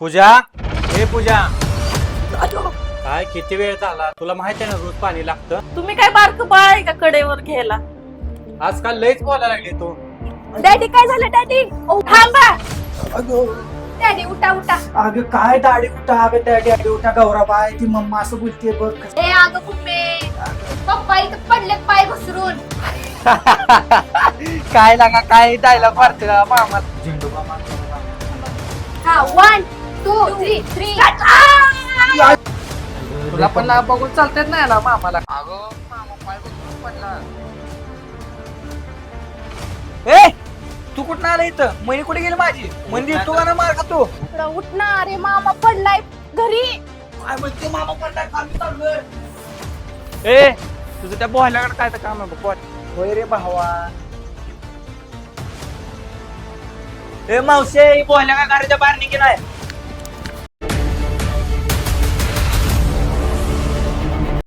पूजा, हे पूजा, काय किती वेळ झाला तुला माहिती आहे ना रोज पाणी लागतं. तुम्ही काय बारक बाळ आहे का कडेवर घ्यायला? आजकाल लयच बोलायला लागली तू. डॅडी काय झालं डॅडी? थांबा डॅडी, उठा उठा. अगं काय दाढी उठा, अगं त्या डॅडी उठा, गौराबाई ती मम्मा असं बोलते बघ. ए अगं कुंबे, पप्पा इथं पडलेत पाय घसरून. काय लागा काय डायलॉग मारते मामा. झेंडू मामा. हा 1 2 3 तुला पण ना बघून चालतेच नाही ना मामाला. अगं मामा पाय बघून पडला. ए तू कुठं आला इथं? मनी कुठे गेली माझी? मंदिर तू का मार खातो? उठ ना, अरे मामा पडलाय घरी. काय म्हणते मामा पडलाय, आम्ही चाललोय. ए तुझं त्या बोहल्याकडे काय तर काम आहे बघ. होय रे भावा. ए मावशे बोहल्या का घराच्या बाहेर निघे नाही.